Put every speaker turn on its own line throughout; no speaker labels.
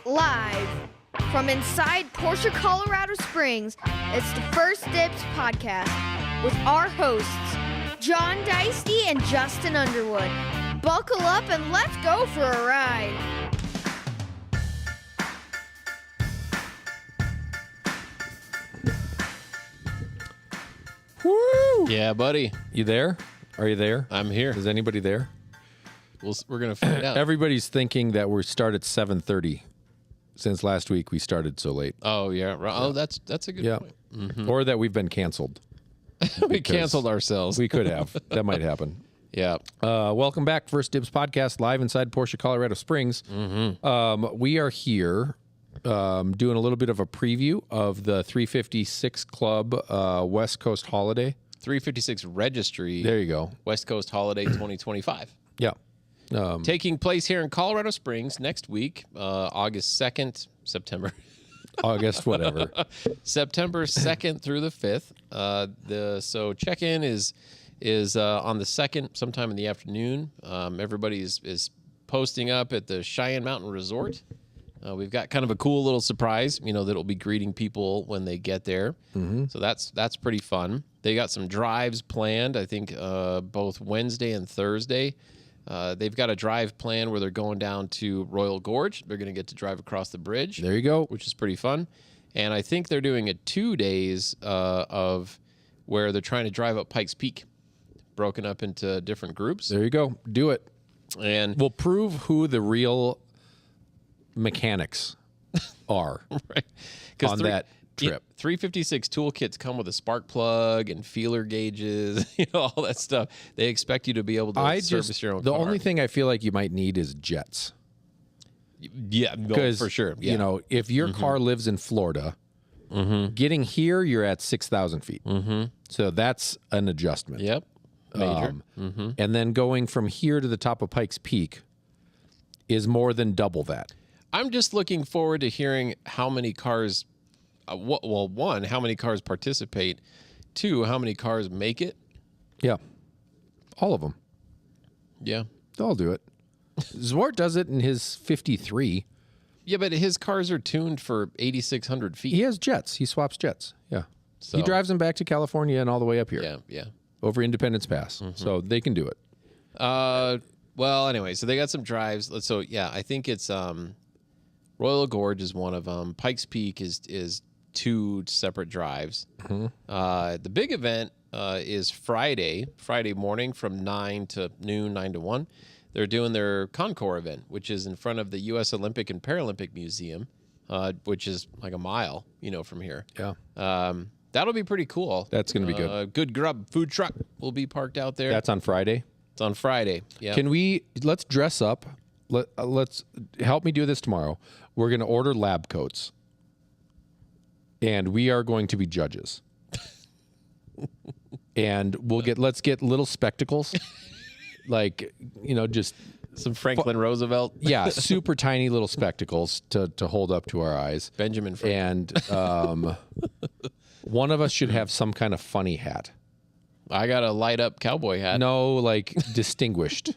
Live from inside Porsche, Colorado Springs, it's the First Dibs podcast with our hosts, John Deisty and Justin Underwood. Buckle up and let's go for a ride.
Woo!
Yeah, buddy.
You there? Are you there?
I'm here.
Is anybody there?
We're going to find out.
Everybody's thinking that we start at 7:30. Since last week we started so late.
Oh, yeah. Oh, that's a good point.
Mm-hmm. Or that we've been canceled.
We canceled ourselves.
We could have. That might happen.
Yeah.
Welcome back. First Dibs podcast live inside Porsche, Colorado Springs. Mm-hmm. We are here doing a little bit of a preview of the 356 Club West Coast Holiday.
356 Registry.
There you go.
West Coast Holiday 2025.
Yeah.
Taking place here in Colorado Springs next week, August 2nd,
August, whatever.
September 2nd through the 5th. So check-in is on the 2nd, sometime in the afternoon. Everybody is posting up at the Cheyenne Mountain Resort. We've got kind of a cool little surprise, that'll be greeting people when they get there. Mm-hmm. So that's pretty fun. They got some drives planned, I think, both Wednesday and Thursday. They've got a drive plan where they're going down to Royal Gorge. They're going to get to drive across the bridge.
There you go.
Which is pretty fun. And I think they're doing a 2 days of where they're trying to drive up Pikes Peak, broken up into different groups.
There you go. Do it.
And
we'll prove who the real mechanics are
right.
on that trip.
356 toolkits come with a spark plug and feeler gauges, all that stuff. They expect you to be able to service your own
the
car.
only thing I feel like you might need is jets.
Yeah, no, for sure. Yeah.
If your car lives in Florida, getting here, you're at 6,000 feet. So that's an adjustment.
Yep. Major.
And then going from here to the top of Pikes Peak is more than double that.
I'm just looking forward to hearing how many cars, one, how many cars participate, two, how many cars make it.
Yeah. All of them.
Yeah.
They'll do it. Zwart does it in his 53.
Yeah, but his cars are tuned for 8,600 feet.
He has jets. He swaps jets. Yeah.
So,
he drives them back to California and all the way up here.
Yeah, yeah.
Over Independence Pass. So they can do it.
Well, anyway, so they got some drives. So, yeah, I think it's Royal Gorge is one of them. Pikes Peak is two separate drives. The big event is Friday morning from 9 to noon, 9 to 1. They're doing their Concours event, which is in front of the U.S. Olympic and Paralympic Museum, which is like a mile, from here.
Yeah.
That'll be pretty cool.
That's going to be good.
Good Grub food truck will be parked out there.
That's on Friday.
It's on Friday. Yeah.
Let's dress up. Let's help me do this tomorrow. We're going to order lab coats, and we are going to be judges. And let's get little spectacles, like just
some Franklin Roosevelt.
Yeah, super tiny little spectacles to hold up to our eyes.
Benjamin Franklin.
And one of us should have some kind of funny hat.
I got a light up cowboy hat.
No, like distinguished.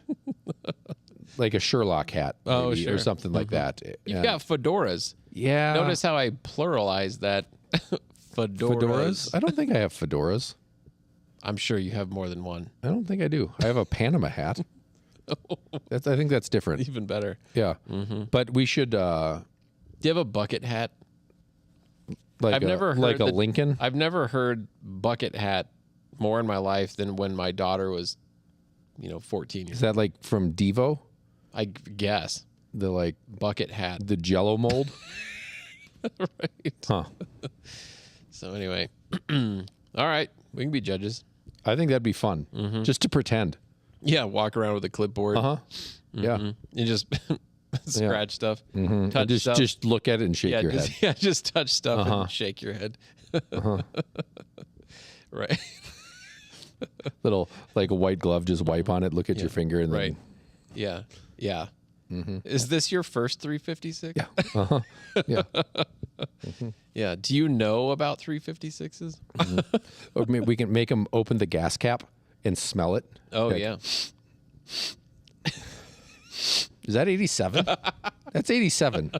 Like a Sherlock hat, maybe,
sure.
or something like that.
You've got fedoras.
Yeah.
Notice how I pluralized that. Fedoras.
I don't think I have fedoras.
I'm sure you have more than one.
I don't think I do. I have a Panama hat. I think that's different.
Even better.
Yeah. But we should.
Do you have a bucket hat?
I've never heard like a Lincoln.
I've never heard bucket hat more in my life than when my daughter was, 14 years.
Is that like from Devo?
I guess.
The
bucket hat.
The Jello mold?
Right.
Huh. So
anyway. All right. We can be judges.
I think that'd be fun. Just to pretend.
Yeah. Walk around with a clipboard.
Yeah.
And just scratch stuff. Touch stuff.
Just look at it and shake your head.
Yeah. Just touch stuff and shake your head. Right.
Little, like a white glove, just wipe on it, look at your finger, and then.
Yeah. Yeah. Is this your first 356?
Yeah. Yeah.
Yeah. Do you know about 356s?
Or we can make them open the gas cap and smell it.
Oh,
like,
yeah.
Is that 87? That's 87.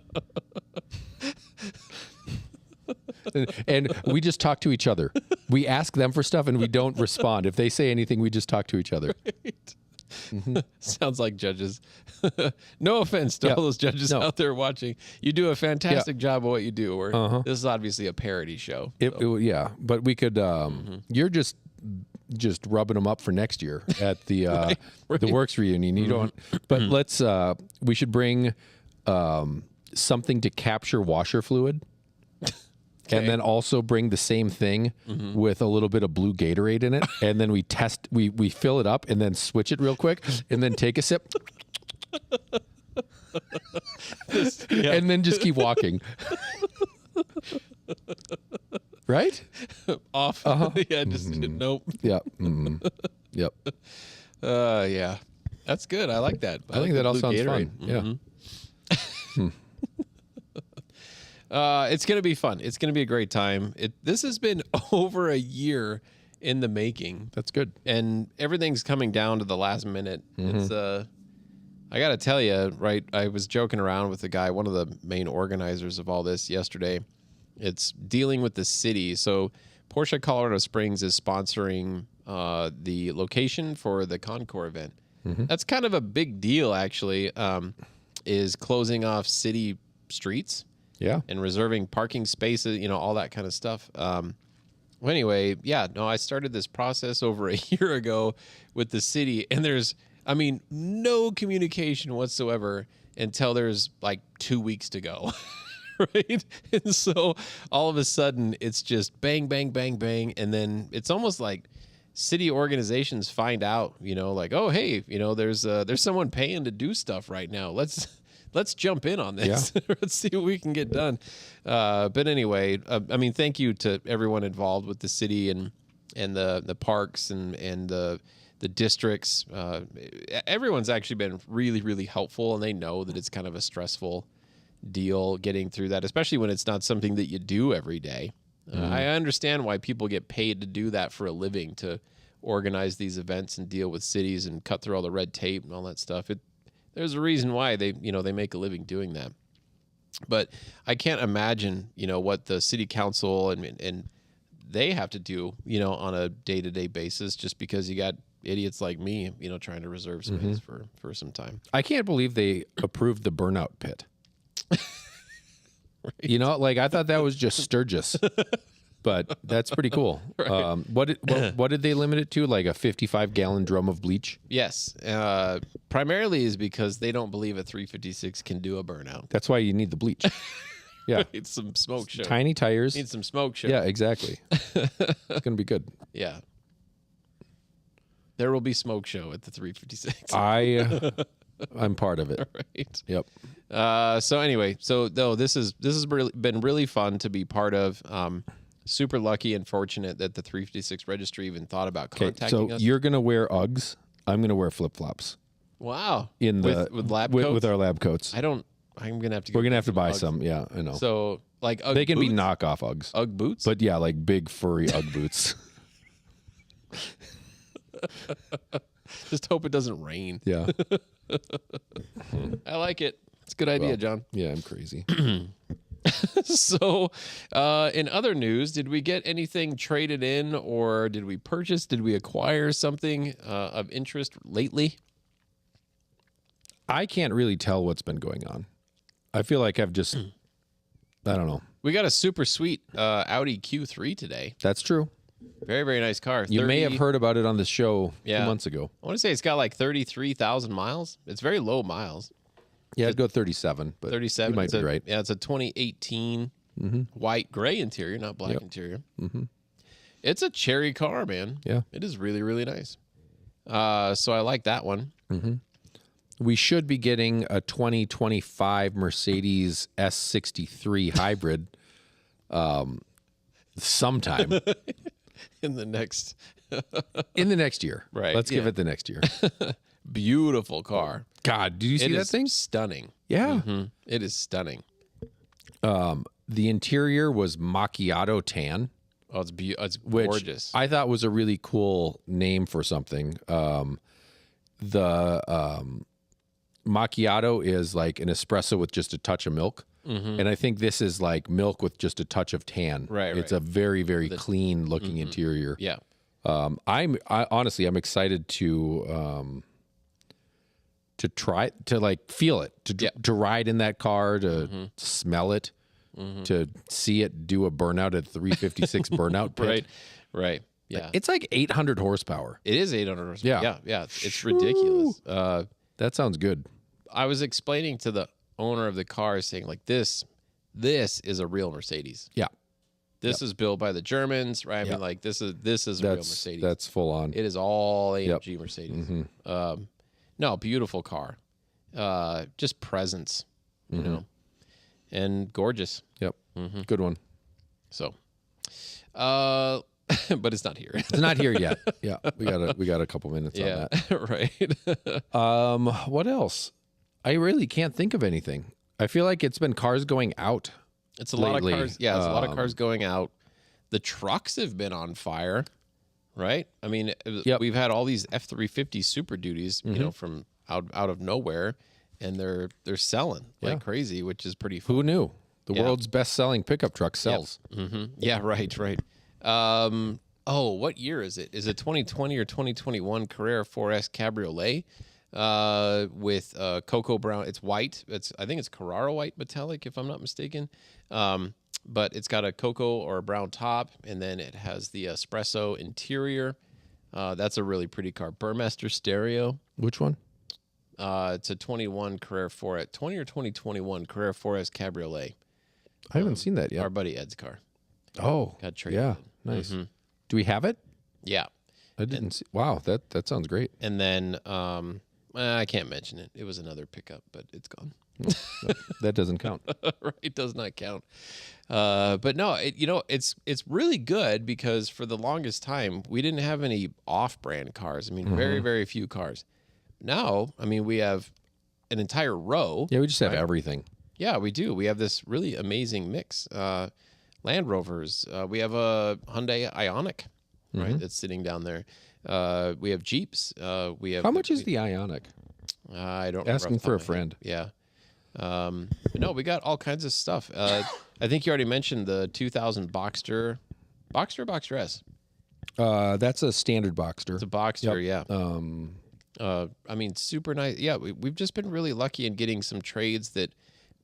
And we just talk to each other. We ask them for stuff and we don't respond. If they say anything, we just talk to each other.
Sounds like judges. No offense to all those judges out there watching. You do a fantastic job of what you do. This is obviously a parody show.
Yeah, but we could. You're just rubbing them up for next year at the the Works reunion. You don't. But let's. We should bring something to capture washer fluid. And then also bring the same thing with a little bit of blue Gatorade in it. And then we fill it up and then switch it real quick and then take a sip. And then just keep walking. Right?
Off. Yeah, just nope.
Yeah. Yep.
Yeah. That's good. I like that.
I think that all sounds fun. Yeah.
It's going to be fun. It's going to be a great time. This has been over a year in the making.
That's good.
And everything's coming down to the last minute. It's I got to tell you, right, I was joking around with the guy, one of the main organizers of all this yesterday. It's dealing with the city. So Porsche Colorado Springs is sponsoring the location for the Concours event. That's kind of a big deal, actually, is closing off city streets.
Yeah.
And reserving parking spaces, all that kind of stuff. Well, anyway, I started this process over a year ago with the city, and there's, no communication whatsoever until there's like 2 weeks to go. Right. And so all of a sudden it's just bang, bang, bang, bang. And then it's almost like city organizations find out, like, oh, hey, there's someone paying to do stuff right now. Let's jump in on this. Yeah. Let's see what we can get done. But anyway, thank you to everyone involved with the city and the parks and the districts. Everyone's actually been really, really helpful, and they know that it's kind of a stressful deal getting through that, especially when it's not something that you do every day. I understand why people get paid to do that for a living, to organize these events and deal with cities and cut through all the red tape and all that stuff. There's a reason why they make a living doing that. But I can't imagine, what the city council and they have to do, on a day-to-day basis, just because you got idiots like me, trying to reserve space for some time.
I can't believe they approved the burnout pit. Right. I thought that was just Sturgis. But that's pretty cool. Right. What did they limit it to? Like a 55-gallon drum of bleach?
Yes. Primarily is because they don't believe a 356 can do a burnout.
That's why you need the bleach. Yeah.
It's some smoke show.
Tiny tires.
Need some smoke show.
Yeah, exactly. It's going to be good.
Yeah. There will be smoke show at the 356.
I'm part of it.
Right.
Yep.
So anyway, this has been really fun to be part of. Super lucky and fortunate that the 356 registry even thought about contacting us.
So you're going to wear Uggs. I'm going to wear flip-flops.
Wow.
With
lab coats?
With our lab coats.
I'm going to have to
We're going to have to buy
Uggs.
some. Yeah, I know.
So like Ugg
they can
boots?
be knockoff Uggs.
Ugg boots?
But yeah, like big furry Ugg boots.
Just hope it doesn't rain.
Yeah.
I like it. It's a good idea, John.
Yeah, I'm crazy.
So, in other news, did we get anything traded in, or did we purchase? Did we acquire something of interest lately?
I can't really tell what's been going on. I feel like I've just, I don't know.
We got a super sweet Audi Q3 today.
That's true.
Very, very nice car.
You may have heard about it on the show 2 months ago.
I want to say it's got like 33,000 miles. It's very low miles.
Yeah, I'd go 37, but
37.
you might be right.
Yeah, it's a 2018 white gray interior, not black interior. It's a cherry car, man.
Yeah.
It is really, really nice. So I like that one.
We should be getting a 2025 Mercedes S63 hybrid sometime.
In the next
year.
Right.
Let's give it the next year.
Beautiful car.
God, did you see that thing?
Stunning.
Yeah.
It is stunning.
The interior was macchiato tan.
Oh, it's
Which
gorgeous.
I thought was a really cool name for something. The macchiato is like an espresso with just a touch of milk. And I think this is like milk with just a touch of tan.
Right,
It's
right.
a very, very clean looking interior.
Yeah.
Honestly, I'm excited to try to like feel it, to ride in that car, to smell it, to see it do a burnout at 356 burnout pit.
Right. Yeah.
It's like 800 horsepower.
It is 800 horsepower.
Yeah.
Yeah. It's ridiculous.
That sounds good.
I was explaining to the owner of the car, saying like this is a real Mercedes.
Yeah.
This is built by the Germans, right? I mean, like this is a real Mercedes.
That's full on.
It is all AMG Mercedes. No, beautiful car. Just presence, you know, and gorgeous.
Yep. Good one.
So, but it's not here.
It's not here yet. Yeah. We got a couple minutes on that.
Right.
What else? I really can't think of anything. I feel like it's been cars going out.
It's a lot
lately.
of cars. Yeah, it's a lot of cars going out. The trucks have been on fire, right? I mean, we've had all these F-350 Super Duties, you know, from out of nowhere, and they're selling like crazy, which is pretty fun.
Who knew? The world's best-selling pickup truck sells.
Yeah, right. What year is it? Is it 2020 or 2021 Carrera 4S Cabriolet with cocoa brown? It's white. I think it's Carrara white metallic, if I'm not mistaken. But it's got a cocoa or a brown top, and then it has the espresso interior. That's a really pretty car. Burmester stereo.
Which one?
It's a 21 Carrera 4S, 20 or 2021 Carrera 4S Cabriolet.
I haven't seen that yet.
Our buddy Ed's car.
Oh,
Got traded
yeah,
in.
nice. Do we have it?
Yeah.
I didn't see. Wow, that sounds great.
And then I can't mention it. It was another pickup, but it's gone.
That doesn't count.
Right, it does not count. But no, it's really good because for the longest time we didn't have any off-brand cars. I mean, very, very few cars. Now, I mean, we have an entire row.
Yeah, we just have everything.
Yeah, we do. We have this really amazing mix. Land Rovers. We have a Hyundai Ioniq, right? That's sitting down there. We have Jeeps. We have.
How much is the Ioniq?
I don't.
Asking
remember
for a
off the top of my head.
friend.
Yeah. But no, we got all kinds of stuff. I think you already mentioned the 2000 Boxster. Boxster or Boxster S?
That's a standard Boxster.
It's a Boxster, yeah.
Um,
I mean, super nice. Yeah, we've just been really lucky in getting some trades that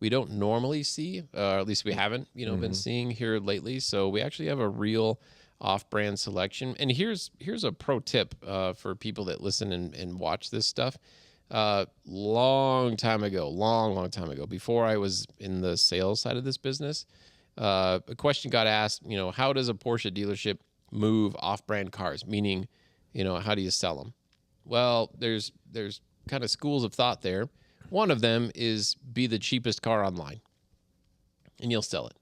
we don't normally see, or at least we haven't, been seeing here lately. So we actually have a real off-brand selection. And here's a pro tip for people that listen and watch this stuff. Long time ago, before I was in the sales side of this business, a question got asked, how does a Porsche dealership move off-brand cars? Meaning, how do you sell them? Well, there's kind of schools of thought there. One of them is be the cheapest car online, and you'll sell it.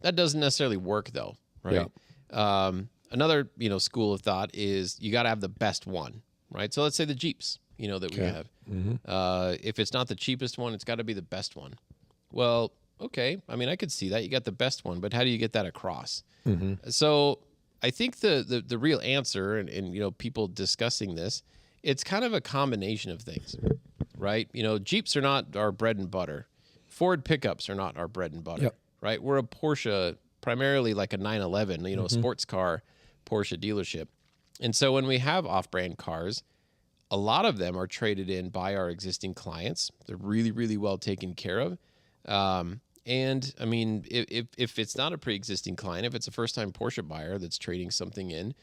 That doesn't necessarily work, though, right? Yeah. Another, school of thought is you got to have the best one, right? So let's say the Jeeps, that we have. If it's not the cheapest one, it's got to be the best one. Well, okay. I mean, I could see that. You got the best one, but how do you get that across? So I think the real answer, and people discussing this, it's kind of a combination of things, right? Jeeps are not our bread and butter. Ford pickups are not our bread and butter, right? We're a Porsche, primarily like a 911, a sports car Porsche dealership. And so when we have off-brand cars, a lot of them are traded in by our existing clients. They're really, really well taken care of. And I mean, if it's not a pre-existing client, if it's a first-time Porsche buyer that's trading something in,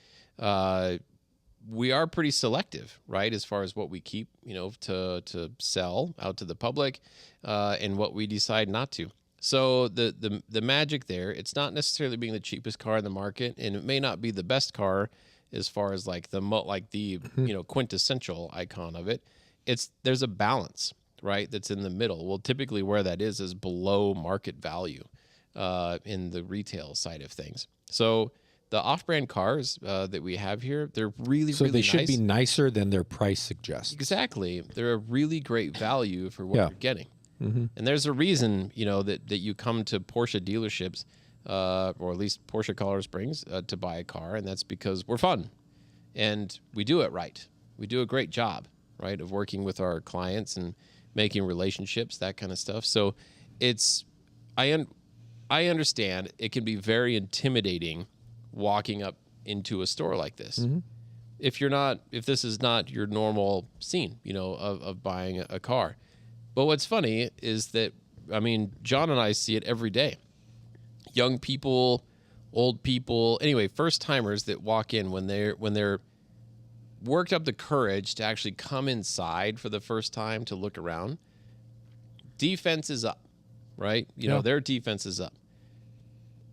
we are pretty selective, right, as far as what we keep, to sell out to the public, and what we decide not to. So the magic there, it's not necessarily being the cheapest car in the market, and it may not be the best car as far as like the quintessential icon of it. There's a balance, right, that's in the middle. Well, typically where that is below market value in the retail side of things. So the off-brand cars that we have here, they're really,
so
really
they
nice.
should be nicer than their price suggests.
Exactly. They're a really great value for what you're getting. And there's a reason, that you come to Porsche dealerships, or at least Porsche Colorado Springs, to buy a car, and that's because we're fun. And we do it right. We do a great job, right, of working with our clients and making relationships, that kind of stuff. So I understand it can be very intimidating walking up into a store like this. If this is not your normal scene, of buying a car. But what's funny is that, I mean, John and I see it every day. Young people, old people, anyway, first timers that walk in when they're worked up the courage to actually come inside for the first time to look around. Defense is up, right? Their defense is up.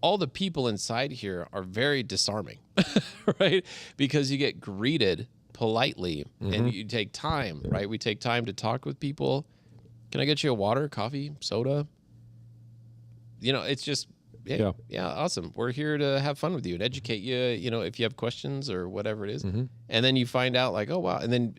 All the people inside here are very disarming, right? Because you get greeted politely and you take time, right? We take time to talk with people. Can I get you a water, coffee, soda? It's just, yeah, awesome. We're here to have fun with you and educate you, if you have questions or whatever it is. And then you find out like, oh, wow. And then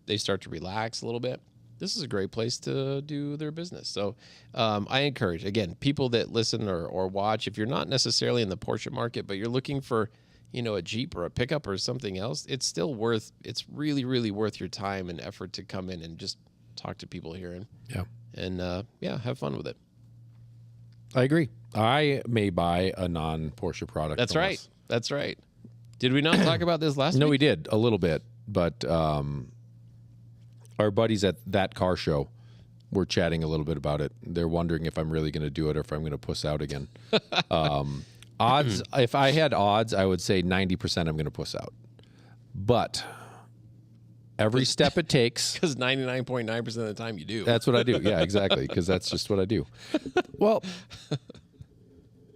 they start to relax a little bit. This is a great place to do their business. So I encourage, again, people that listen or watch, if you're not necessarily in the Porsche market, but you're looking for, a Jeep or a pickup or something else, it's really, really worth your time and effort to come in and just talk to people here and have fun with it.
I agree. I may buy a non-Porsche product.
That's right. That's right. Did we not talk about this last week?
No, we did a little bit, but our buddies at that car show were chatting a little bit about it. They're wondering if I'm really going to do it or if I'm going to puss out again. Odds, if I had odds, I would say 90% I'm going to puss out. But every step it takes.
Because 99.9% of the time you do.
That's what I do. Yeah, exactly. Because that's just what I do. Well,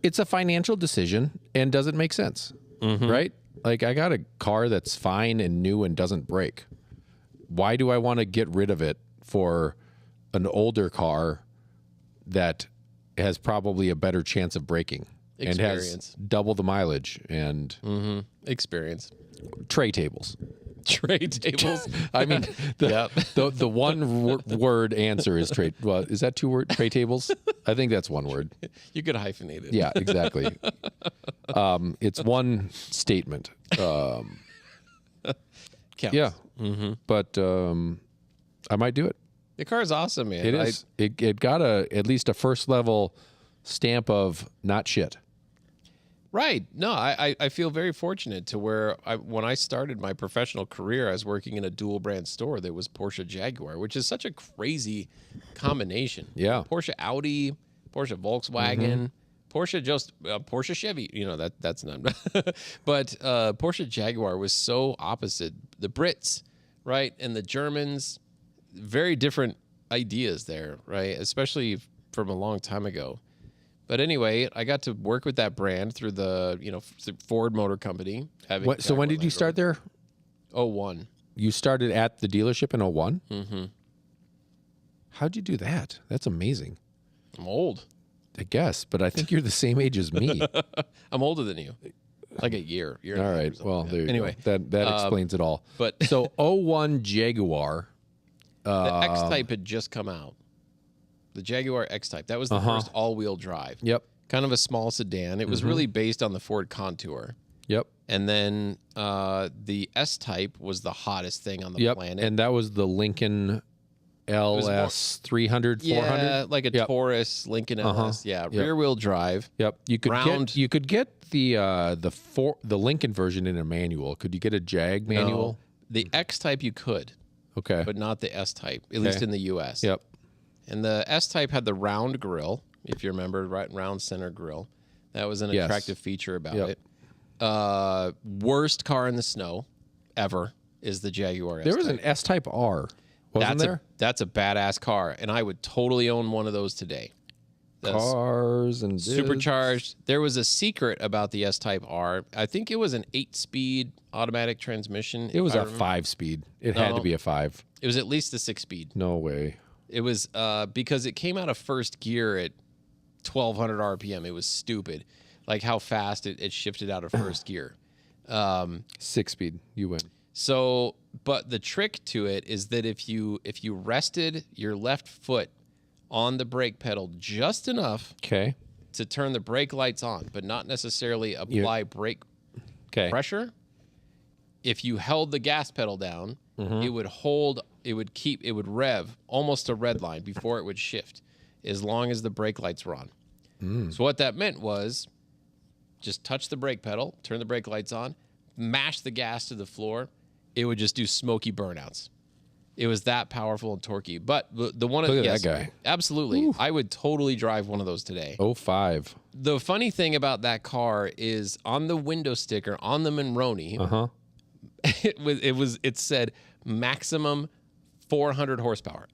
it's a financial decision and doesn't make sense, right? Like I got a car that's fine and new and doesn't break. Why do I want to get rid of it for an older car that has probably a better chance of breaking and has double the mileage and
experience?
Tray tables.
Tray tables.
I mean, the one word answer is tray. Well, is that 2 words? Tray tables? I think that's 1 word.
You could hyphenate it.
Yeah, exactly. It's one statement.
Counts.
Yeah. But I might do it.
The car is awesome, man.
It is. It got at least a first level stamp of not shit.
Right. No, I feel very fortunate to where when I started my professional career, I was working in a dual brand store that was Porsche Jaguar, which is such a crazy combination.
Yeah.
Porsche Audi, Porsche Volkswagen, Porsche Chevy. That's not. But Porsche Jaguar was so opposite. The Brits, right, and the Germans, very different ideas there, right, especially from a long time ago. But anyway, I got to work with that brand through the Ford Motor Company.
So when did you start there?
01.
You started at the dealership in 01? Mm-hmm. How'd you do that? That's amazing.
I'm old.
I guess, but I think you're the same age as me.
I'm older than you. Like a year.
All right. Well, there you
anyway,
go. That explains it all.
But
so 01 Jaguar.
The X-Type had just come out. The Jaguar X-Type. That was the first all-wheel drive.
Yep.
Kind of a small sedan. It was really based on the Ford Contour.
Yep.
And then the S-Type was the hottest thing on the planet.
And that was the Lincoln LS 300, 400?
Yeah, like a Taurus, Lincoln LS. Yeah, rear-wheel drive.
Yep. You could get the Lincoln version in a manual. Could you get a Jag manual?
No. The X-Type you could.
Okay.
But not the S-Type, at least in the U.S.
Yep.
And the S-Type had the round grille, if you remember, right, round center grille. That was an attractive feature about it. Worst car in the snow ever is the Jaguar S-Type.
There was an S-Type R, wasn't there?
That's a badass car, and I would totally own one of those today.
Cars and
supercharged. There was a secret about the S-Type R. I think it was an 8-speed automatic transmission.
It was a 5-speed. It had to be a 5.
It was at least a 6-speed.
No way.
It was because it came out of first gear at 1,200 RPM. It was stupid, like how fast it shifted out of first gear.
6-speed, you win.
So, but the trick to it is that if you rested your left foot on the brake pedal just enough, to turn the brake lights on, but not necessarily apply brake pressure, if you held the gas pedal down, it would hold it would rev almost a red line before it would shift, as long as the brake lights were on. So what that meant was, just touch the brake pedal, turn the brake lights on, mash the gas to the floor, it would just do smoky burnouts. It was that powerful and torquey. But the one
Look at
yes,
that guy.
Absolutely. Ooh. I would totally drive one of those today.
05.
The funny thing about that car is on the window sticker on the Monroney, it said maximum 400 horsepower.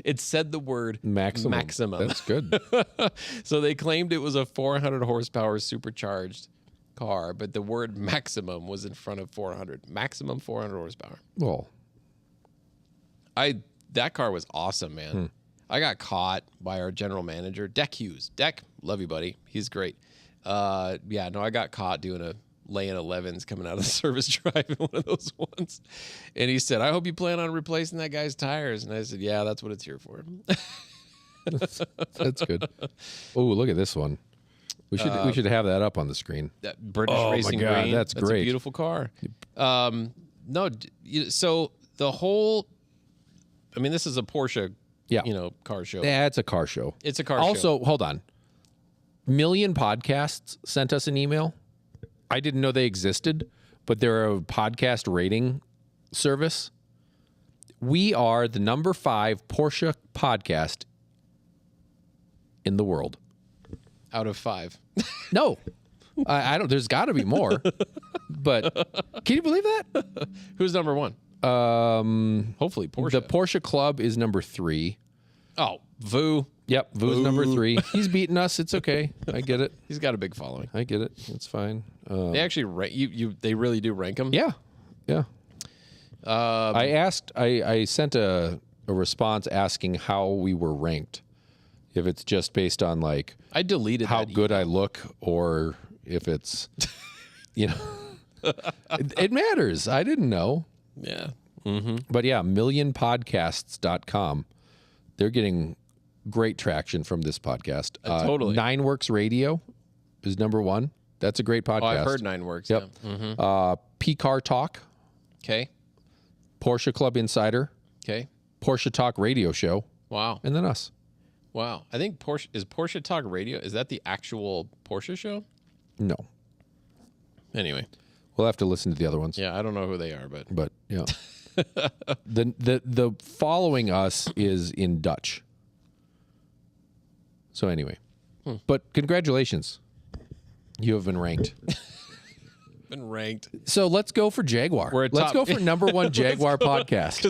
It said the word maximum.
That's good.
So they claimed it was a 400 horsepower supercharged car, but the word maximum was in front of 400. Maximum 400 horsepower.
Well,
that car was awesome, man. I got caught by our general manager, Deck Hughes. Deck, love you, buddy. He's great. I got caught doing a laying 11s coming out of the service drive in one of those ones. And he said, I hope you plan on replacing that guy's tires. And I said, yeah, that's what it's here for.
that's good. Oh, look at this one. We should have that up on the screen.
That British
Oh, my
Racing
God,
Green.
that's great.
A beautiful car. So the whole, I mean, this is a Porsche, car show.
Yeah, it's a car show.
It's a car show.
Also, hold on. Million Podcasts sent us an email. I didn't know they existed, but they're a podcast rating service. We are the number 5 Porsche podcast in the world.
Out of 5.
No, I don't. There's got to be more. But can you believe that?
Who's number 1? Hopefully Porsche.
The Porsche Club is number 3.
Oh, Vu.
Yep, Vu's number 3. He's beating us. It's okay. I get it.
He's got a big following.
I get it. It's fine.
They actually rank you. They really do rank him.
Yeah. I sent a response asking how we were ranked. If it's just based on like
I deleted
how
that
good I look, or if it's it matters. I didn't know.
Yeah.
But yeah, millionpodcasts.com. They're getting great traction from this podcast.
Totally.
Nine Works Radio is number 1. That's a great podcast.
Oh, I've heard Nine Works.
Yep.
Yeah.
P-Car Talk,
Okay.
Porsche Club Insider,
Okay.
Porsche Talk Radio Show,
Wow.
and then us.
Wow. I think Porsche Talk Radio, is that the actual Porsche show?
No.
Anyway.
We'll have to listen to the other ones.
Yeah, I don't know who they are, but
But yeah. the following us is in Dutch. So anyway. But congratulations. You have been ranked.
been ranked.
So let's go for Jaguar.
We're
Let's go for number 1 Jaguar podcast.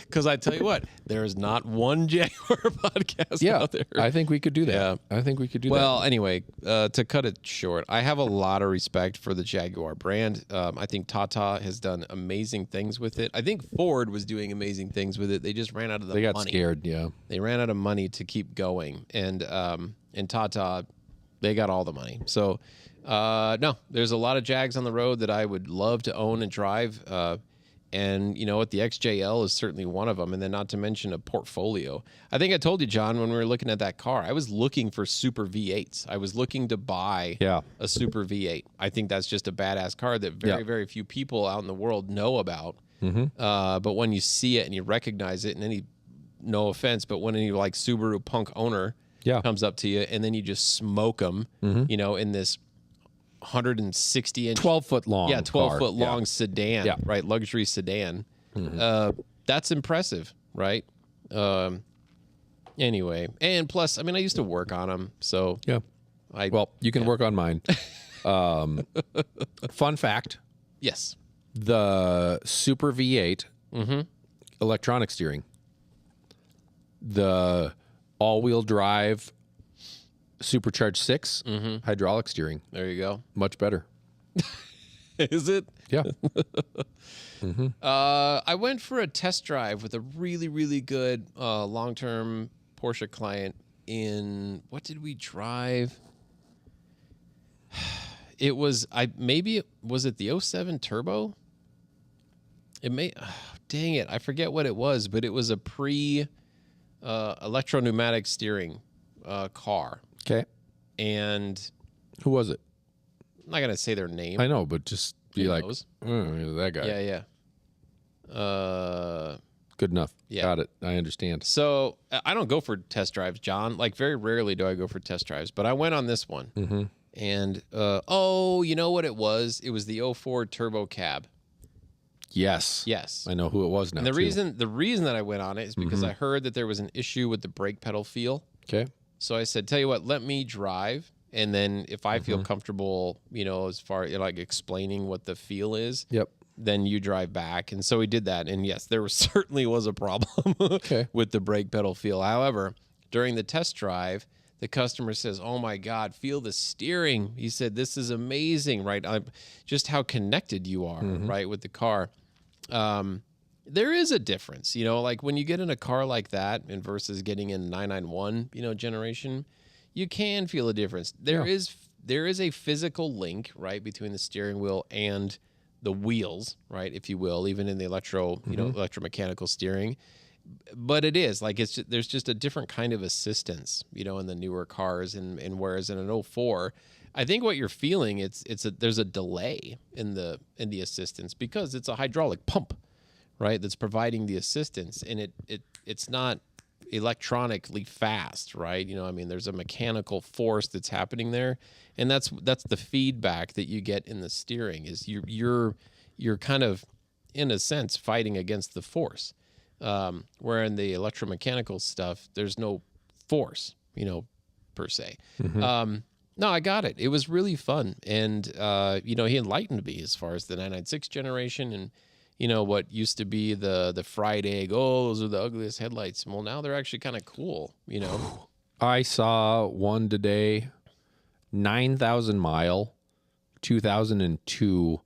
Because I tell you what, there is not one Jaguar podcast out there.
I think we could do that.
Yeah.
I think we could do that.
Well, anyway, to cut it short, I have a lot of respect for the Jaguar brand. I think Tata has done amazing things with it. I think Ford was doing amazing things with it. They just ran out of the money.
They got scared, yeah.
They ran out of money to keep going. And Tata, they got all the money. So, no, there's a lot of Jags on the road that I would love to own and drive. And you know what? The XJL is certainly one of them. And then not to mention a portfolio. I think I told you, John, when we were looking at that car, I was looking for super V8s. I was looking to buy a super V8. I think that's just a badass car that very few people out in the world know about. But when you see it and you recognize it, and any, no offense, but when any like Subaru punk owner comes up to you and then you just smoke them, you know, in this 160 inch
12-foot long
12-foot long sedan, right? Luxury sedan. That's impressive, right? Anyway, and plus, I mean, I used to work on them, so
you can work on mine. Fun fact:
yes,
the Super V8 electronic steering, the all-wheel drive Supercharged 6 hydraulic steering.
There you go.
Much better.
Is it?
Yeah.
I went for a test drive with a really, really good long-term Porsche client in, what did we drive? It was, was it the 07 Turbo? It may, dang it, I forget what it was, but it was a electro-pneumatic steering car.
Okay.
And
who was it?
I'm not gonna say their name.
I know, but just be like,
knows?
that guy.
Yeah.
Good enough.
Yeah.
Got it. I understand.
So I don't go for test drives, John. Like very rarely do I go for test drives, but I went on this one.
Mm-hmm.
And you know what it was? It was the 04 Turbo Cab.
Yes.
Yes.
I know who it was now.
And the
too.
reason that I went on it is because I heard that there was an issue with the brake pedal feel.
Okay.
So I said, tell you what, let me drive. And then if I feel comfortable, as far like explaining what the feel is,
Yep.
then you drive back. And so we did that. And yes, there certainly was a problem with the brake pedal feel. However, during the test drive, the customer says, oh my God, feel the steering. He said, this is amazing, right? Just how connected you are, right, with the car. There is a difference, like when you get in a car like that and versus getting in 991, generation, you can feel a difference. There is a physical link, right, between the steering wheel and the wheels, right, if you will, even in the electromechanical steering. But it is like there's just a different kind of assistance, in the newer cars, and whereas in an 04, I think what you're feeling there's a delay in the assistance because it's a hydraulic pump, right, that's providing the assistance, and it's not electronically fast, right? There's a mechanical force that's happening there, and that's the feedback that you get in the steering is you're kind of in a sense fighting against the force. Where in the electromechanical stuff, there's no force, per se. No, I got it. It was really fun. And, he enlightened me as far as the 996 generation and, what used to be the fried egg. Oh, those are the ugliest headlights. Well, now they're actually kind of cool,
I saw one today, 9,000 mile, 2002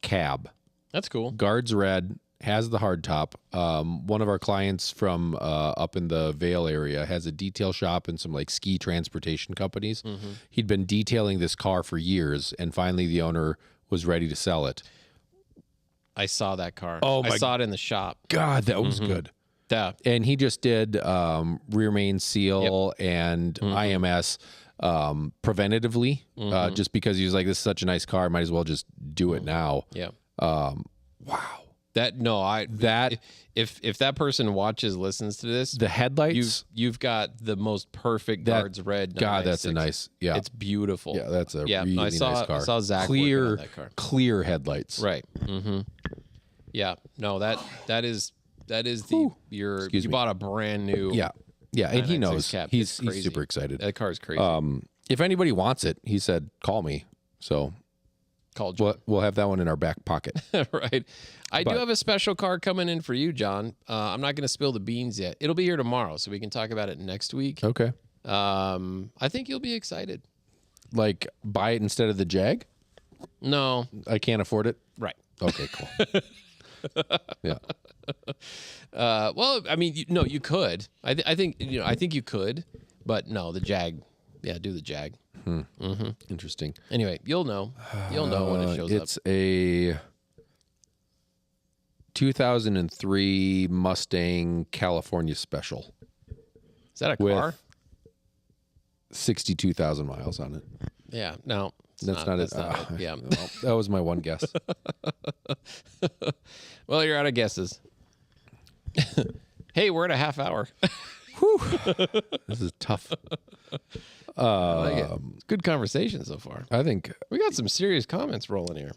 cab.
That's cool.
Guards red. Has the hardtop. One of our clients from up in the Vale area has a detail shop and some like ski transportation companies. He'd been detailing this car for years, and finally the owner was ready to sell it.
I saw that car.
Oh,
I saw it in the shop.
God, that was good.
Yeah.
And he just did rear main seal and IMS preventatively, just because he was like, this is such a nice car, might as well just do it now.
Yeah.
Wow.
If that person listens to this,
The headlights.
you've got the most perfect Guards red.
God, that's a
996.
nice. Yeah.
It's beautiful.
Yeah, that's a really nice car.
I saw Zach working on
clear,
that car.
clear headlights.
Right. Yeah. No, that is the you
me.
bought a brand new.
Yeah, yeah, and he
996
knows.
Cab.
He's
It's crazy.
super excited.
That car's crazy.
If anybody wants it, he said, call me. So
Call John.
we'll have that one in our back pocket.
Right. I do have a special car coming in for you, John. I'm not going to spill the beans yet. It'll be here tomorrow, so we can talk about it next week.
Okay.
I think you'll be excited.
Like buy it instead of the Jag?
No.
I can't afford it.
Right.
Okay, cool. Yeah.
Well, I mean, you could. I think you could, but no, the Jag. Yeah, do the Jag.
Interesting.
Anyway, you'll know. You'll know when it shows up.
It's a 2003 Mustang California Special.
Is that a
with
car?
62,000 miles on it.
Yeah. No.
That's not it.
Yeah.
Well, that was my one guess.
Well, you're out of guesses. Hey, we're at a half hour.
This is tough.
I like it. It's good conversation so far.
I think
We got some serious comments rolling here.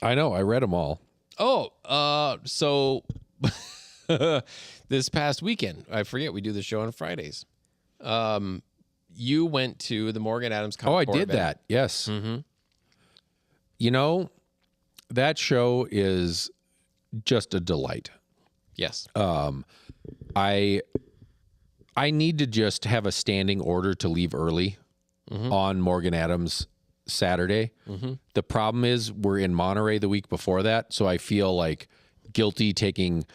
I know. I read them all.
Oh, so this past weekend, I forget we do the show on Fridays. You went to the Morgan Adams Concours
Oh, I did
event.
that. Yes. You know, that show is just a delight.
Yes.
I need to just have a standing order to leave early on Morgan Adams Saturday. The problem is we're in Monterey the week before that, so I feel like guilty taking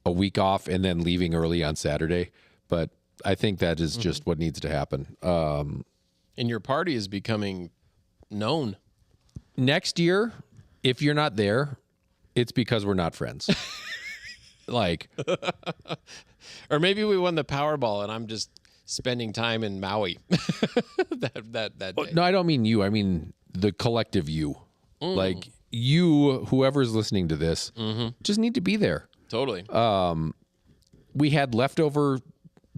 a week off and then leaving early on Saturday. But I think that is just what needs to happen.
And your party is becoming known.
Next year, if you're not there, it's because we're not friends. Like,
Or maybe we won the Powerball and I'm just spending time in Maui that day.
no, I don't mean you. I mean the collective you. Like you, whoever's listening to this, just need to be there.
Totally.
we had leftover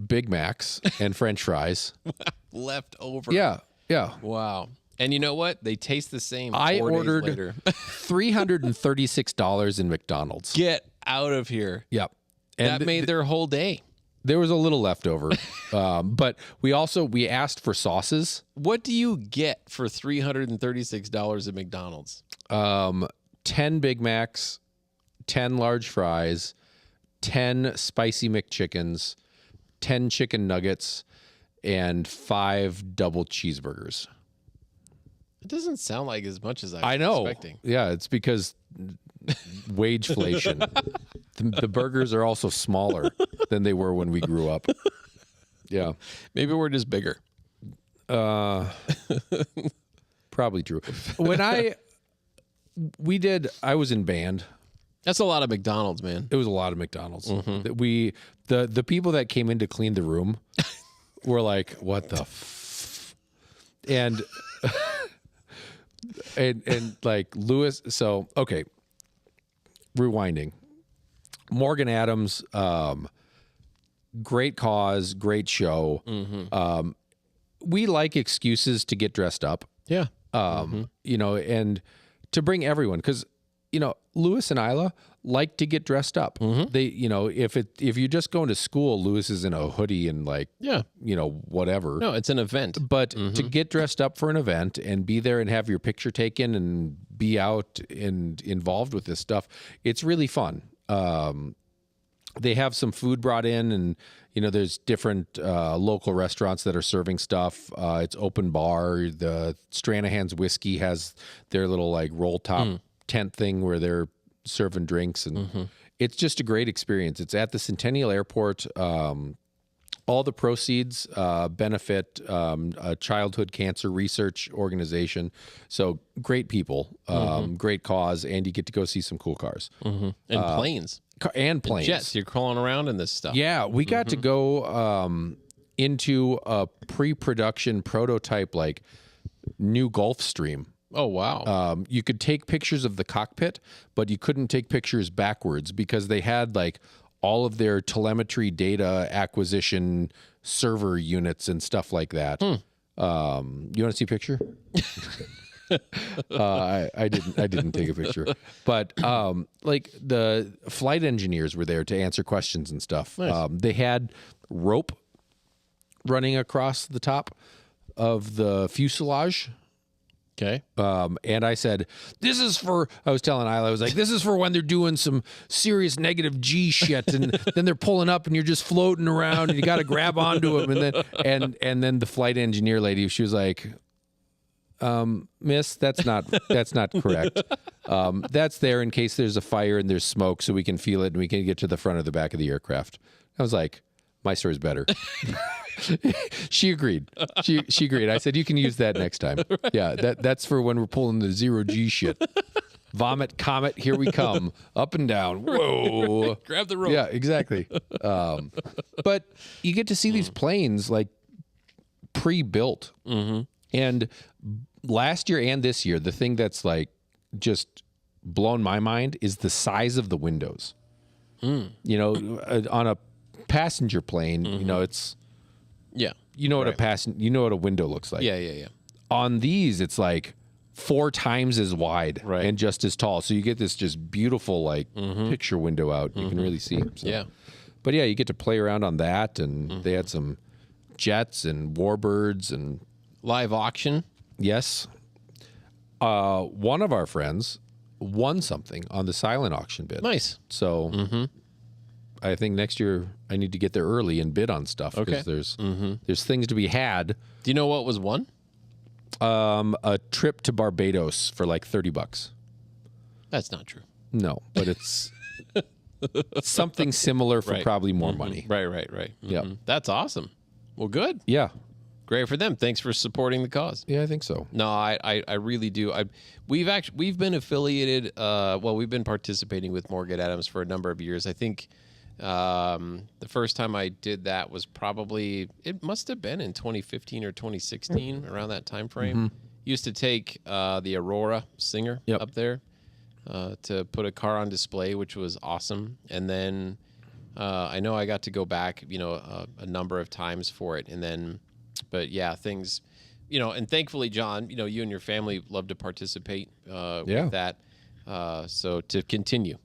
Big Macs and French fries.
Left over.
Yeah.
Wow. And you know what? They taste the same.
I
4 days
ordered
later.
$336 in McDonald's.
Get out of here.
Yep.
That made their whole day.
There was a little leftover, but we asked for sauces.
What do you get for $336 at McDonald's?
10 Big Macs, 10 large fries, 10 spicy McChickens, 10 chicken nuggets, and 5 double cheeseburgers.
It doesn't sound like as much as I was
know.
expecting.
Yeah, it's because wageflation. The burgers are also smaller than they were when we grew up. Yeah.
Maybe we're just bigger.
Probably true. When I was in band.
That's a lot of McDonald's, man.
It was a lot of McDonald's. The people that came in to clean the room were like, "What the?" And like Lewis. So okay, rewinding. Morgan Adams, great cause, great show. We like excuses to get dressed up.
Yeah.
You know, and to bring everyone, because you know, Lewis and Isla like to get dressed up. They, you know, if you're just going to school, Lewis is in a hoodie and like, you know, whatever.
No, it's an event.
But to get dressed up for an event and be there and have your picture taken and be out and involved with this stuff, it's really fun. They have some food brought in, and you know, there's different local restaurants that are serving stuff. It's open bar. The Stranahan's Whiskey has their little like roll top tent thing where they're serving drinks, and it's just a great experience. It's at the Centennial Airport. All the proceeds benefit a childhood cancer research organization. So great people, great cause, and you get to go see some cool cars.
And planes.
And planes.
Jets. You're crawling around in this stuff.
Yeah, we got to go into a pre-production prototype, like new Gulfstream.
Oh, wow.
You could take pictures of the cockpit, but you couldn't take pictures backwards because they had like all of their telemetry data acquisition server units and stuff like that. You want to see a picture? I didn't take a picture, but like the flight engineers were there to answer questions and stuff.
Nice.
They had rope running across the top of the fuselage.
Okay.
And I said, I was telling Isla, I was like, this is for when they're doing some serious negative G shit, and then they're pulling up and you're just floating around and you got to grab onto them. And then the flight engineer lady, she was like, miss, that's not correct. That's there in case there's a fire and there's smoke so we can feel it and we can get to the front or the back of the aircraft. I was like, my story's better. She agreed. She agreed. I said, you can use that next time. Right. Yeah, that's for when we're pulling the zero G shit. Vomit, comet, here we come. Up and down. Whoa.
Grab the rope.
Yeah, exactly. But you get to see these planes like pre-built. And last year and this year, the thing that's like just blown my mind is the size of the windows. You know, on a passenger plane, you know, it's...
Yeah.
You know what a window looks like.
Yeah.
On these, it's like 4 times as wide and just as tall. So you get this just beautiful like picture window out. You can really see. So.
Yeah.
But yeah, you get to play around on that, and they had some jets and warbirds and
live auction.
Yes. One of our friends won something on the silent auction bid.
Nice.
So I think next year I need to get there early and bid on stuff because there's things to be had.
Do you know what was won?
A trip to Barbados for like $30.
That's not true.
No, but it's something similar for probably more money.
Right.
Yeah.
That's awesome. Well, good.
Yeah.
Great for them. Thanks for supporting the cause.
Yeah, I think so.
No, I really do. We've been affiliated. We've been participating with Morgan Adams for a number of years. I think the first time I did that was it must have been in 2015 or 2016, around that time frame. Used to take the Aurora Singer up there to put a car on display, which was awesome. And then I know I got to go back, a number of times for it, and then, but yeah, things, and thankfully, John, you and your family love to participate with that, so to continue,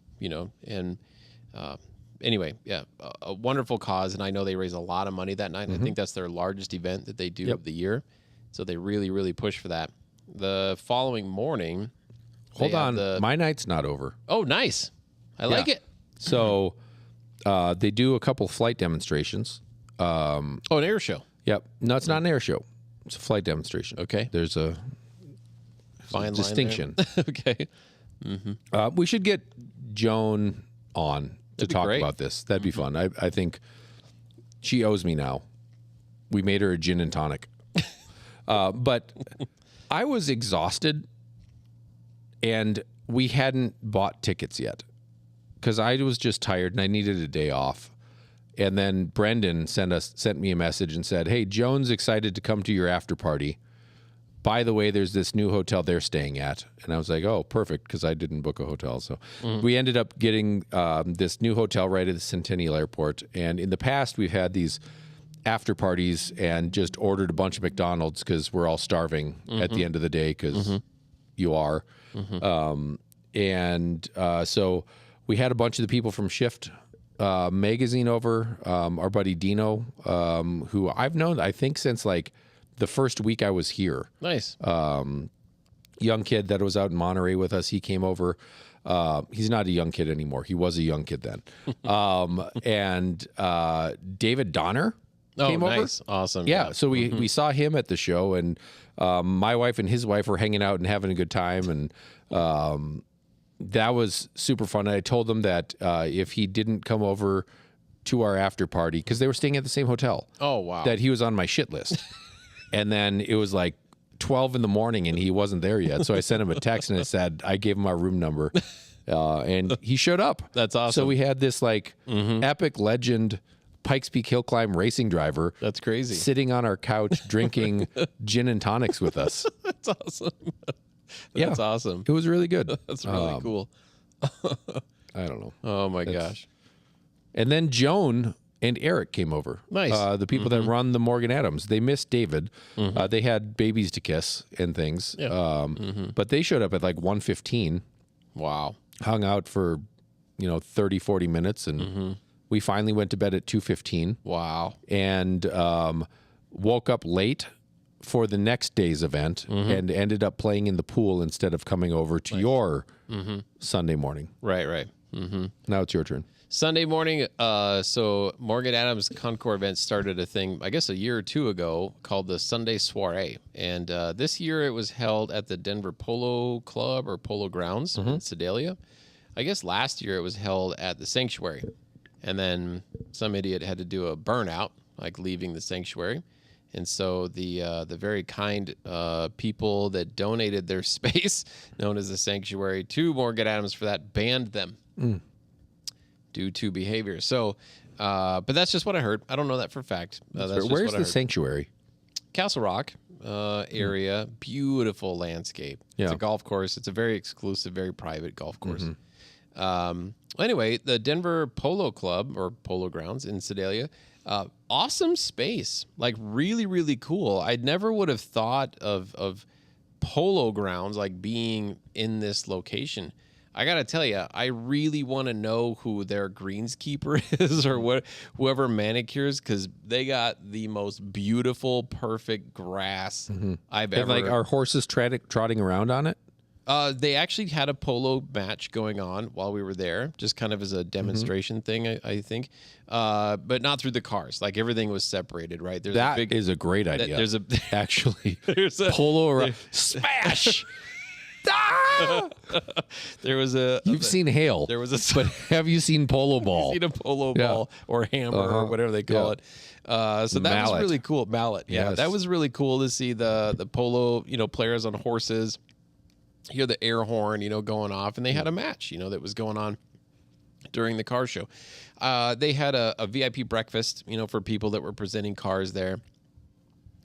and anyway, yeah, a wonderful cause, and I know they raise a lot of money that night. And I think that's their largest event that they do of the year, so they really, really push for that. The following morning,
Hold on, my night's not over.
Oh, nice! I like it.
So they do a couple flight demonstrations.
An air show.
Yep. No, it's not an air show. It's a flight demonstration.
Okay.
There's a
Fine
distinction.
Line there. Okay.
We should get Joan on to
be
talk
great.
about this. That'd be fun. I think she owes me now. We made her a gin and tonic. But I was exhausted, and we hadn't bought tickets yet because I was just tired and I needed a day off. And then Brendan sent me a message and said, "Hey, Joan's excited to come to your after party. By the way, there's this new hotel they're staying at." And I was like, "Oh, perfect," because I didn't book a hotel. So we ended up getting this new hotel right at the Centennial Airport. And in the past, we've had these after parties and just ordered a bunch of McDonald's because we're all starving at the end of the day because you are. So we had a bunch of the people from Shift Magazine over, our buddy Dino, who I've known, I think, since like the first week I was here.
Nice.
Young kid that was out in Monterey with us. He came over. He's not a young kid anymore. He was a young kid then. And David Donner came over.
Nice. Awesome.
Yeah. So we saw him at the show, and my wife and his wife were hanging out and having a good time. And that was super fun. And I told them that if he didn't come over to our after party, because they were staying at the same hotel.
Oh, wow.
That he was on my shit list. And then it was like 12 in the morning and he wasn't there yet. So I sent him a text and it said, I gave him our room number. And he showed up.
That's awesome.
So we had this like epic legend Pikes Peak Hill Climb racing driver.
That's crazy.
Sitting on our couch drinking gin and tonics with us.
That's awesome.
Yeah.
That's awesome.
It was really good.
That's really cool.
I don't know.
Oh, my gosh.
And then Joan and Eric came over.
Nice.
The people that run the Morgan Adams. They missed David. They had babies to kiss and things.
Yeah.
But they showed up at like 1:15.
Wow.
Hung out for, 30, 40 minutes. And we finally went to bed at 2:15.
Wow.
And woke up late for the next day's event and ended up playing in the pool instead of coming over to your Sunday morning.
Right.
Now it's your turn.
Sunday morning, so Morgan Adams Concours event started a thing, I guess a year or two ago, called the Sunday Soiree. And this year it was held at the Denver Polo Club or Polo Grounds in Sedalia. I guess last year it was held at the Sanctuary. And then some idiot had to do a burnout, like leaving the Sanctuary. And so the very kind people that donated their space, known as the Sanctuary, to Morgan Adams for that, banned them. Due to behavior. So, but that's just what I heard. I don't know that for a fact. That's just
Where's
what I
the
heard.
Sanctuary?
Castle Rock area. Beautiful landscape. It's
Yeah.
a golf course. It's a very exclusive, very private golf course. Anyway, the Denver Polo Club or Polo Grounds in Sedalia, awesome space. Like really, really cool. I never would have thought of polo grounds like being in this location. I got to tell you, I really want to know who their greenskeeper is or whoever manicures, because they got the most beautiful, perfect grass I've
And
ever.
like our horses trotting around on it?
They actually had a polo match going on while we were there, just kind of as a demonstration thing, I think. But not through the cars. Like everything was separated, right? There's
That is a great idea.
There's a
actually
there's a
polo around. Smash! Ah!
there was a
You've seen hail.
there was a
but have you seen polo ball?
seen a polo
Yeah.
ball or hammer or whatever they call
Yeah.
it. So that
Mallet.
was really cool. Mallet. Yeah.
Yes.
That was really cool to see the polo, players on horses, hear the air horn, going off, and they had a match, that was going on during the car show. They had a VIP breakfast, for people that were presenting cars there.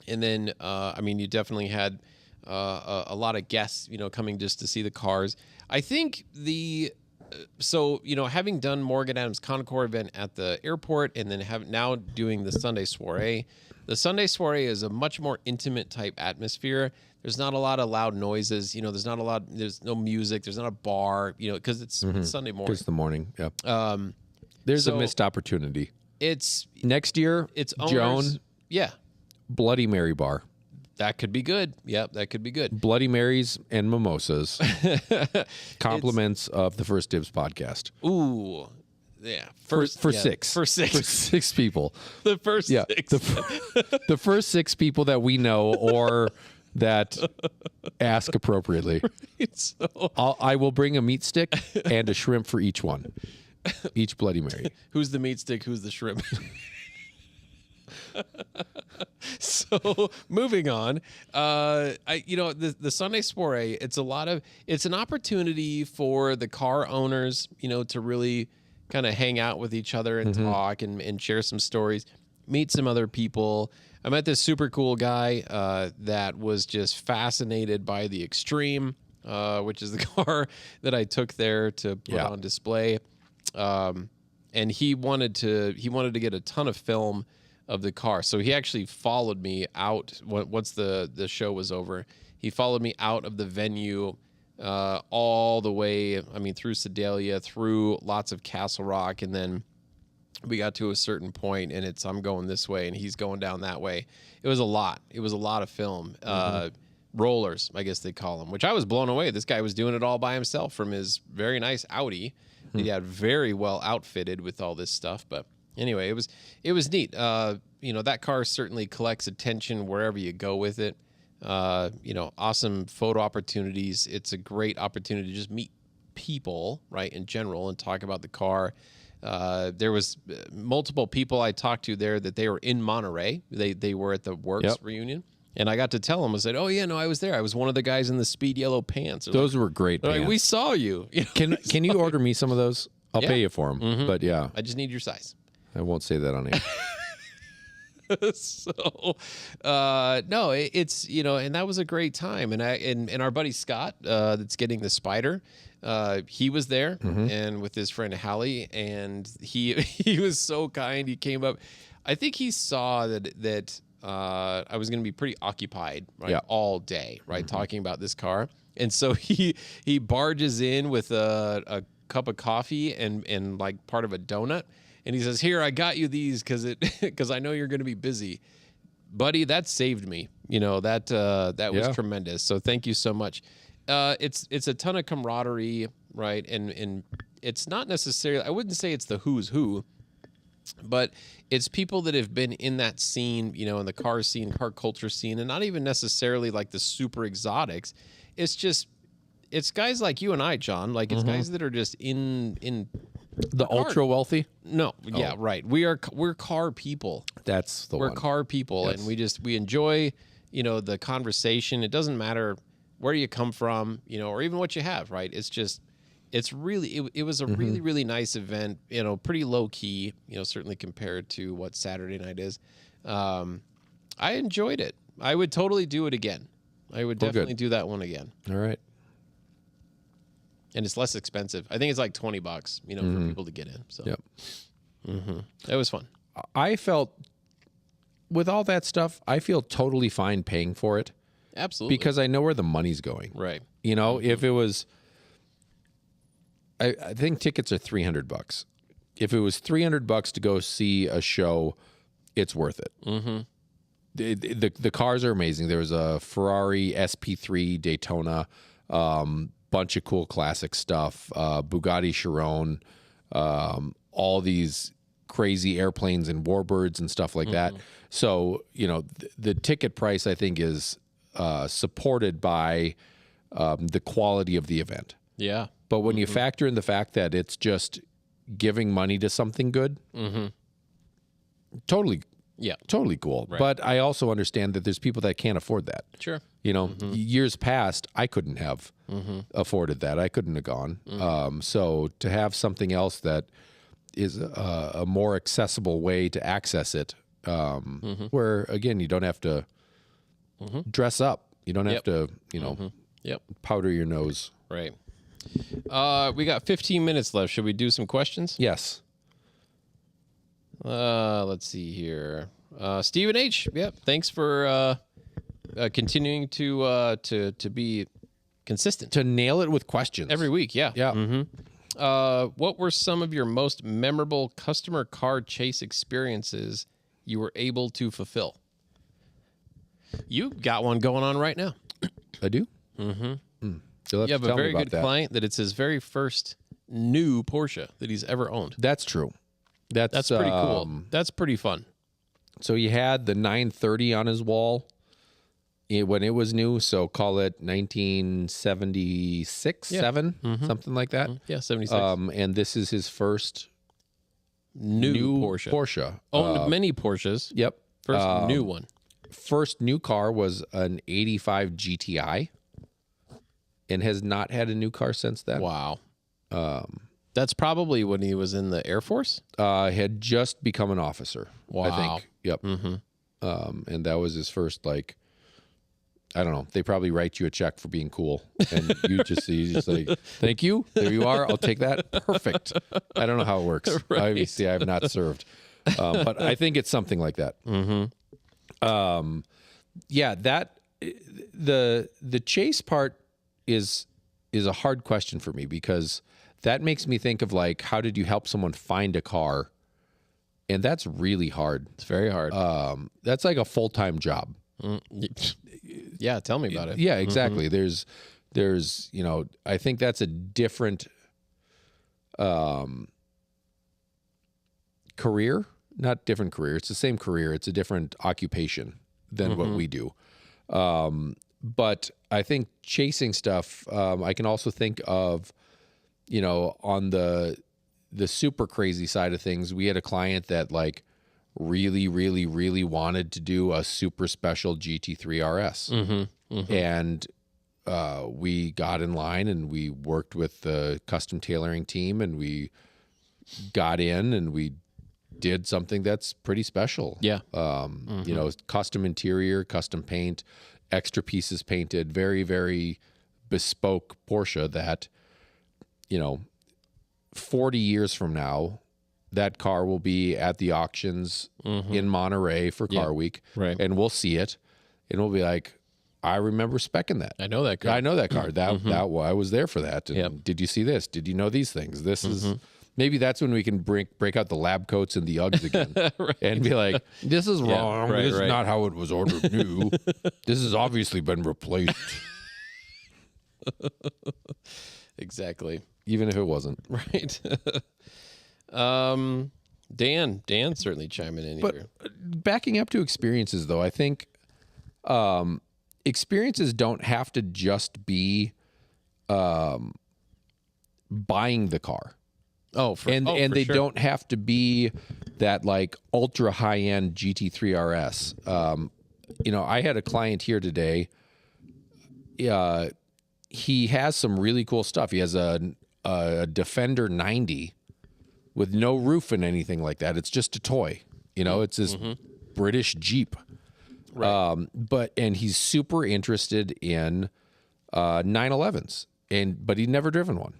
And then, you definitely had a lot of guests, coming just to see the cars. I think the so, having done Morgan Adams Concours event at the airport and then now doing the Sunday soiree, the Sunday soiree is a much more intimate type atmosphere. There's not a lot of loud noises. There's no music. There's not a bar, because it's Sunday morning.
It's the morning. Yeah. There's a missed opportunity.
It's
Next year,
it's
Joan,
yeah,
Bloody Mary bar.
that could be good. Yep, that could be good.
Bloody Marys and mimosas. Compliments of the First Dibs podcast.
Ooh, yeah.
For
six.
For six people.
The first
Yeah.
six.
The first 6 people that we know or that ask appropriately.
So,
I will bring a meat stick and a shrimp for each one. Each Bloody Mary.
who's the meat stick? Who's the shrimp? So moving on, the Sunday soiree, it's an opportunity for the car owners, to really kind of hang out with each other and talk and share some stories, meet some other people. I met this super cool guy that was just fascinated by the Extreme, which is the car that I took there to put on display. And he wanted to get a ton of film of the car. So he actually followed me out once the show was over. He followed me out of the venue all the way, through Sedalia, through lots of Castle Rock, and then we got to a certain point and I'm going this way and he's going down that way. It was a lot. It was a lot of film. Rollers, I guess they call them, which I was blown away. This guy was doing it all by himself from his very nice Audi. He had very well outfitted with all this stuff, but anyway, it was neat. That car certainly collects attention wherever you go with it. Awesome photo opportunities. It's a great opportunity to just meet people, right, in general, and talk about the car. There was multiple people I talked to there that they were in Monterey. They were at the Works reunion. And I got to tell them, I said, "Oh yeah, no, I was there. I was one of the guys in the speed yellow pants."
Those were great pants.
Like, we saw you.
Can you order me some of those? I'll pay you for them. But yeah,
I just need your size.
I won't say that on air.
So, no, it's and that was a great time. And our buddy Scott, that's getting the Spider, he was there and with his friend Hallie, and he was so kind. He came up. I think he saw that I was going to be pretty occupied all day, right, talking about this car. And so he barges in with a cup of coffee and like part of a donut. And he says, "Here, I got you these because I know you're going to be busy, buddy." That saved me. That was tremendous. So thank you so much. It's a ton of camaraderie, right? And it's not necessarily, I wouldn't say it's the who's who, but it's people that have been in that scene, in the car scene, car culture scene, and not even necessarily like the super exotics. It's guys like you and I, John. Like, it's guys that are just in
the ultra wealthy.
No, yeah, right. We're car people.
That's the
We're
one.
car people,
Yes.
and we enjoy, the conversation. It doesn't matter where you come from, or even what you have, right? It's really, it was a really, really nice event, pretty low key, certainly compared to what Saturday night is. I enjoyed it. I would totally do it again. I would definitely do that one again.
All right.
And it's less expensive. I think it's like $20, for people to get in. So
Yep.
It was fun.
I felt with all that stuff, I feel totally fine paying for it
Absolutely.
because I know where the money's going.
Right.
If it was, I think tickets are $300. If it was $300 to go see a show, it's worth it. The cars are amazing. There was a Ferrari SP3 Daytona, bunch of cool classic stuff, Bugatti Chiron, all these crazy airplanes and warbirds and stuff like that. So, the ticket price, I think, is supported by the quality of the event.
Yeah.
But when you factor in the fact that it's just giving money to something good, totally cool.
Right.
But I also understand that there's people that can't afford that.
Sure.
Years past, I couldn't have afforded that. I couldn't have gone. So to have something else that is a more accessible way to access it, where, again, you don't have to dress up. You don't have to,
Yep.
powder your nose.
Right. We got 15 minutes left. Should we do some questions?
Yes.
Let's see here. Stephen H. Yep. Thanks for continuing to be consistent
To nail it with questions.
every week. Yeah.
Yeah.
What were some of your most memorable customer car chase experiences you were able to fulfill? You got one going on right now.
I do? Mm-hmm. You'll have
You have
to
a
tell me
very
about
good
that.
client that it's his very first new Porsche that he's ever owned.
That's true. That's
That's pretty cool. That's pretty fun.
So he had the 930 on his wall when it was new. So call it 1976,
Yeah.
7, something like that.
Yeah, 76.
And this is his first
new Porsche. Owned many Porsches.
Yep.
First new one.
First new car was an 85 GTI and has not had a new car since then.
Wow. That's probably when he was in the Air Force.
Had just become an officer. I
Wow.
think. Yep. And that was his first, like, I don't know. They probably write you a check for being cool, and you just like, thank you. There you are. I'll take that. Perfect. I don't know how it works.
Right.
Obviously, I have not served, but I think it's something like that. Yeah, that the chase part is a hard question for me because that makes me think of, like, how did you help someone find a car? And that's really hard.
It's very hard.
That's like a full-time job.
Yeah, tell me about it.
Yeah, exactly. There's, I think that's a different career, not different career. It's the same career. It's a different occupation than what we do. But I think chasing stuff, I can also think of, on the super crazy side of things, we had a client that, like, really, really, really wanted to do a super special GT3 RS. And we got in line and we worked with the custom tailoring team and we got in and we did something that's pretty special.
Yeah.
Custom interior, custom paint, extra pieces painted, very, very bespoke Porsche that, 40 years from now, that car will be at the auctions in Monterey for Car Week.
Right.
And we'll see it and we'll be like, I remember speccing that.
I know that car.
I know that car. I was there for that. And
Yep.
Did you see this? Did you know these things? This is maybe that's when we can break out the lab coats and the Uggs again and be like, this is wrong.
right,
This
right.
is not how it was ordered new. This has obviously been replaced,
Exactly.
even if it wasn't.
Right. Dan certainly chiming in
But
here.
backing up to experiences, though, I think experiences don't have to just be buying the car. And they
sure.
don't have to be that, like, ultra high end GT3 RS. I had a client here today. He has some really cool stuff. He has a Defender 90 with no roof and anything like that. It's just a toy. It's this British Jeep.
Right.
And he's super interested in 911s, but he'd never driven one.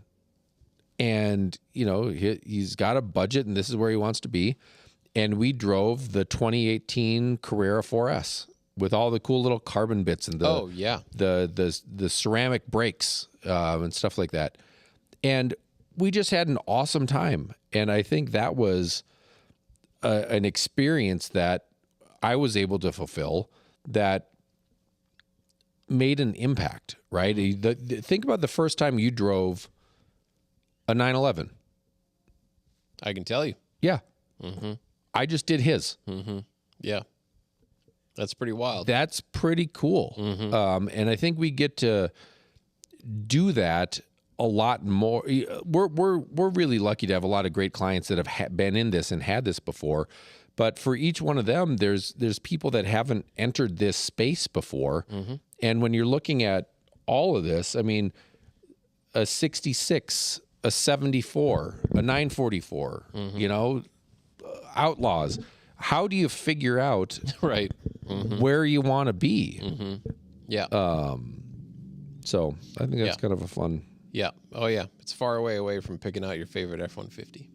And, he's got a budget and this is where he wants to be. And we drove the 2018 Carrera 4S with all the cool little carbon bits and the ceramic brakes and stuff like that. And we just had an awesome time. And I think that was an experience that I was able to fulfill that made an impact, right? Think about the first time you drove a 911.
I can tell you.
Yeah. I just did his.
Yeah. That's pretty wild.
That's pretty cool. And I think we get to do that a lot more. We're really lucky to have a lot of great clients that have been in this and had this before. But for each one of them, there's people that haven't entered this space before. And when you're looking at all of this, I mean, a 66, a 74, a 944, Outlaws. How do you figure out
Right.
where you want to be?
Yeah.
So I think that's kind of a fun.
Yeah. Oh, yeah. It's far away from picking out your favorite F-150.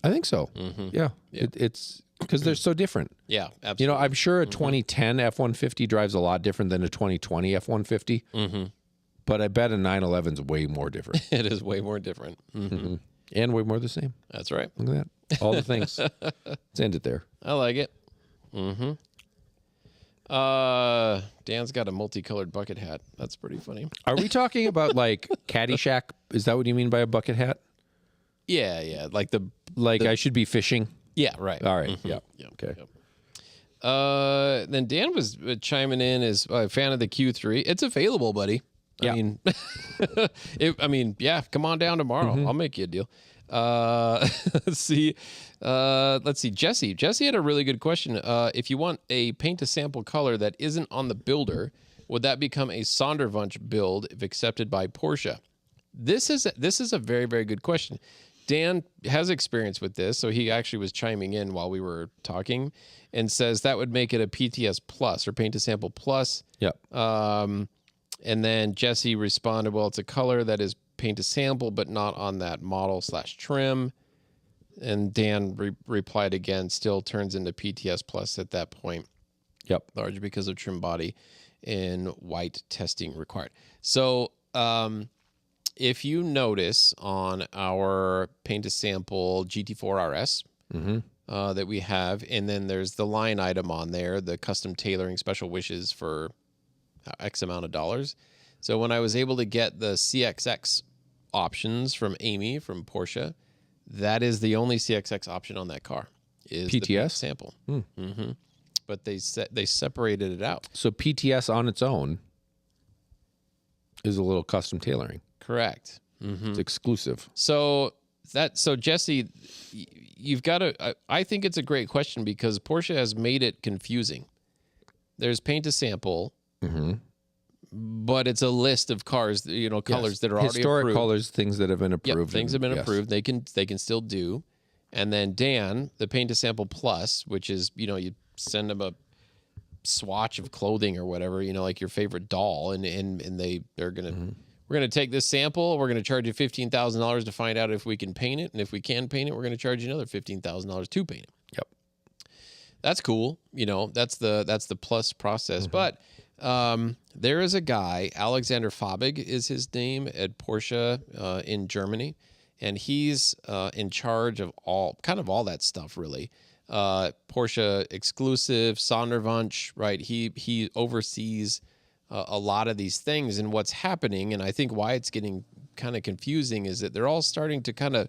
I think so. Yeah. It's because they're so different.
Yeah, absolutely.
You know, I'm sure a 2010 F-150 drives a lot different than a 2020 F-150. But I bet a 911 is way more different.
It is way more different.
And way more the same.
That's right.
Look at that. All the things. Let's end it there.
I like it. Dan's got a multicolored bucket hat. That's pretty funny.
Are we talking about like Caddyshack? Is that what you mean by a bucket hat?
Yeah. Like
I should be fishing?
yeah, right.
All right. Yeah.
Yep,
Okay.
yep. Then Dan was chiming in as a fan of the Q3. It's available, buddy.
Yeah.
I mean, yeah, come on down tomorrow. I'll make you a deal. Let's see. Jesse had a really good question. If you want a paint to sample color that isn't on the builder, would that become a Sonderwunsch build if accepted by Porsche? This is a very, very good question. Dan has experience with this, so he actually was chiming in while we were talking and says that would make it a PTS Plus or Paint to Sample Plus.
Yep.
And then Jesse responded, well, it's a color that is paint to sample, but not on that model/trim. And Dan replied again, still turns into PTS Plus at that point.
Yep.
Large because of trim body and white testing required. So if you notice on our paint to sample GT4 RS that we have, and then there's the line item on there, the custom tailoring special wishes for X amount of dollars. So when I was able to get the CXX options from Amy from Porsche, that is the only CXX option on that car is the
PTS
sample. But they separated it out.
So PTS on its own is a little custom tailoring.
Correct.
It's exclusive.
So Jesse, you've got to. I think it's a great question because Porsche has made it confusing. There's paint to sample. But it's a list of cars, colors that are already
historic
approved.
colors, things that have been approved.
Yep, things have been approved. They can still do. And then Dan, the Paint to Sample Plus, which is you send them a swatch of clothing or whatever, like your favorite doll, and they're gonna we're gonna take this sample, we're gonna charge you $15,000 to find out if we can paint it, and if we can paint it, we're gonna charge you another $15,000 to paint it.
Yep,
that's cool. That's the plus process, but. There is a guy, Alexander Fabig is his name, at Porsche in Germany, and he's in charge of all that stuff, really. Porsche exclusive, Sonderwunsch, right? He oversees a lot of these things, and what's happening, and I think why it's getting kind of confusing, is that they're all starting to kind of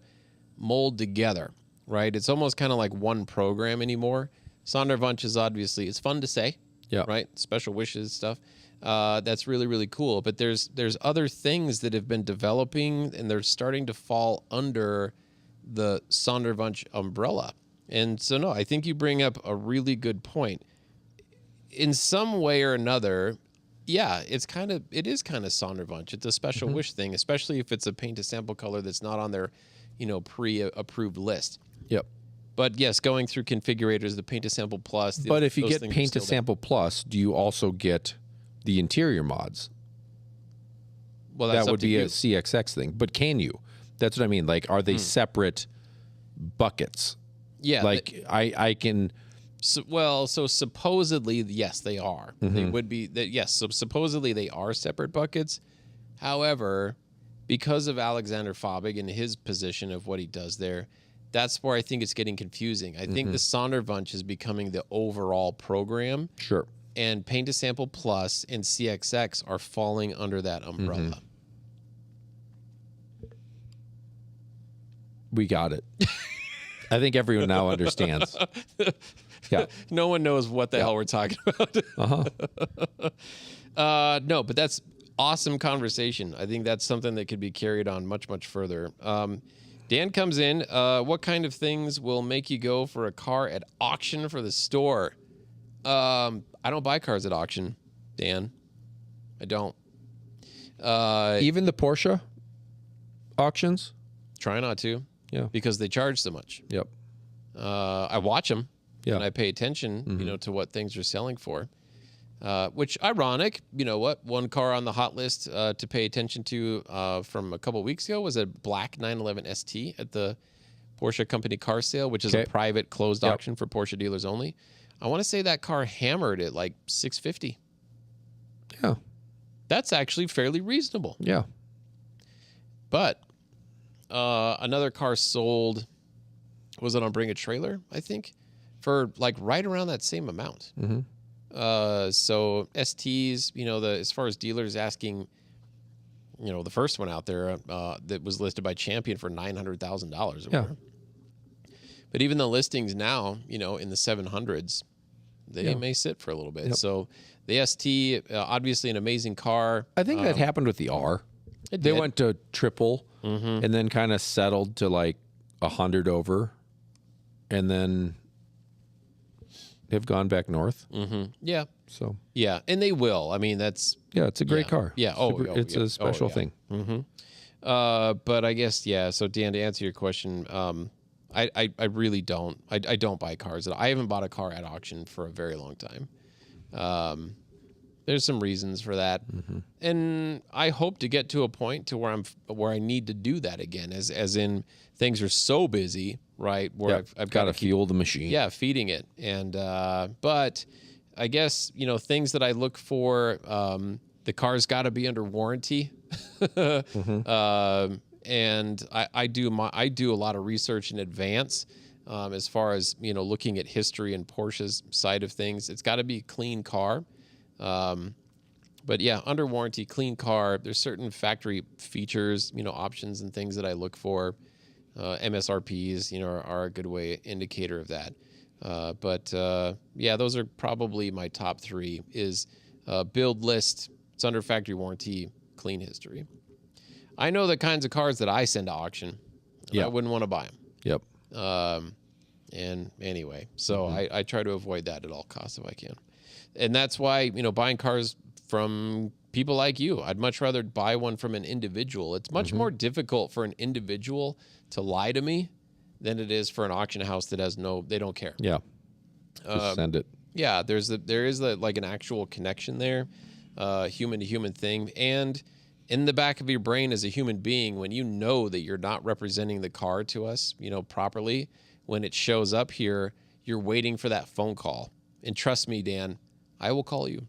mold together, right? It's almost kind of like one program anymore. Sonderwunsch is obviously, it's fun to say.
Yeah.
Right. Special wishes stuff. That's really, really cool. But there's other things that have been developing, and they're starting to fall under the Sonderwunsch umbrella. And so, no, I think you bring up a really good point. In some way or another, yeah, it is kind of Sonderwunsch. It's a special wish thing, especially if it's a paint to sample color that's not on their, pre-approved list.
Yep.
But yes, going through configurators, the Paint to Sample Plus.
But if you get Paint to Sample Plus, do you also get the interior mods?
Well, that's
that would be a CXX thing. But can you? That's what I mean. Like, are they separate buckets?
Yeah.
Like, I can.
So supposedly, yes, they are. They would be. Yes, so supposedly they are separate buckets. However, because of Alexander Fabig and his position of what he does there, that's where I think it's getting confusing. I think the Sonderwunsch is becoming the overall program.
Sure.
And Paint to Sample Plus and CXX are falling under that umbrella.
We got it. I think everyone now understands. Yeah.
No one knows what the hell we're talking about. No, but that's awesome conversation. I think that's something that could be carried on much, much further. Dan comes in. What kind of things will make you go for a car at auction for the store? I don't buy cars at auction, Dan. I don't.
Even the Porsche auctions?
Try not to.
Yeah.
Because they charge so much.
Yep.
I watch them.
Yeah.
And I pay attention, to what things are selling for. Which ironic, you know what? One car on the hot list to pay attention to from a couple weeks ago was a black 911 ST at the Porsche company car sale, which is a private closed auction for Porsche dealers only. I want to say that car hammered at like $650.
Yeah.
That's actually fairly reasonable.
Yeah.
But another car sold, was it on Bring a Trailer, I think, for like right around that same amount.
Mm-hmm.
So STs, you know, as far as dealers asking, you know, the first one out there that was listed by Champion for $900,000.
Yeah.
But even the listings now, you know, in the 700s, they may sit for a little bit.
Yep.
So the ST, obviously an amazing car.
I think that happened with the R. They
did.
went to triple and then kind of settled to like 100 over and then have gone back north.
Mm-hmm. Yeah.
So,
yeah. And they will. I mean, that's...
yeah, it's a great car.
Yeah.
It's a special thing.
Mm-hmm. But I guess, yeah. So, Dan, to answer your question, I really don't. I don't buy cars. I haven't bought a car at auction for a very long time. There's some reasons for that, and I hope to get to a point to where I need to do that again. As in, things are so busy, right? Where I've got to
fuel the machine.
Yeah, feeding it. And but I guess, you know, things that I look for. The car's got to be under warranty. And I do a lot of research in advance as far as, you know, looking at history and Porsche's side of things. It's got to be a clean car. But yeah, under warranty, clean car. There's certain factory features, you know, options and things that I look for. MSRPs, you know, are a good indicator of that. But yeah, those are probably my top three: is build list, it's under factory warranty, clean history. I know the kinds of cars that I send to auction. I wouldn't want to buy them.
Yep.
And anyway, so I try to avoid that at all costs if I can. And that's why, you know, buying cars from people like you, I'd much rather buy one from an individual. It's much more difficult for an individual to lie to me than it is for an auction house that they don't care.
Yeah. Just send it.
Yeah, there is like an actual connection there, human to human thing. And in the back of your brain as a human being, when you know that you're not representing the car to us, you know, properly, when it shows up here, you're waiting for that phone call. And trust me, Dan, I will call you.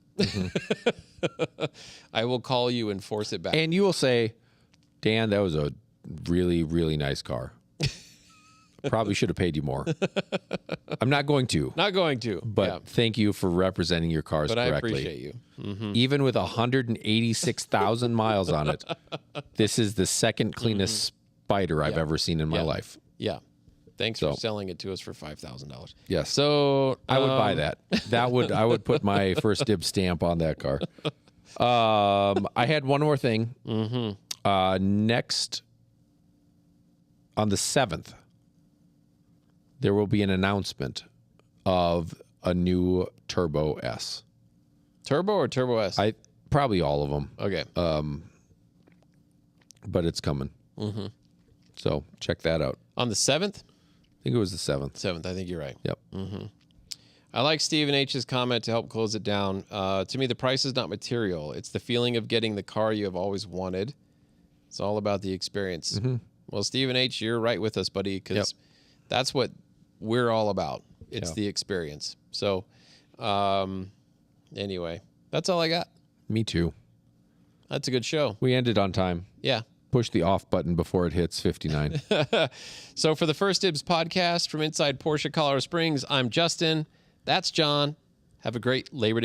I will call you and force it back.
And you will say, Dan, that was a really, really nice car. Probably should have paid you more. I'm not going to.
Not going to.
But thank you for representing your cars correctly.
I appreciate you. Mm-hmm.
Even with 186,000 miles on it, this is the second cleanest Spider I've ever seen in my life.
Yeah. Thanks for selling it to us for $5,000.
Yes.
So
I would buy that. I would put my first dibs stamp on that car. I had one more thing. Next, on the 7th, there will be an announcement of a new Turbo S.
Turbo or Turbo S?
Probably all of them.
Okay.
But it's coming. So check that out.
On the 7th?
I think it was the 7th.
7th, I think you're right.
Yep.
I like Stephen H's comment to help close it down. To me, the price is not material. It's the feeling of getting the car you have always wanted. It's all about the experience. Well, Stephen H., you're right with us, buddy, because that's what we're all about. It's the experience. So, anyway, that's all I got.
Me too.
That's a good show.
We ended on time.
Yeah.
Push the off button before it hits 59.
So for the First Dibs podcast from inside Porsche Colorado Springs, I'm Justin. That's John. Have a great Labor Day.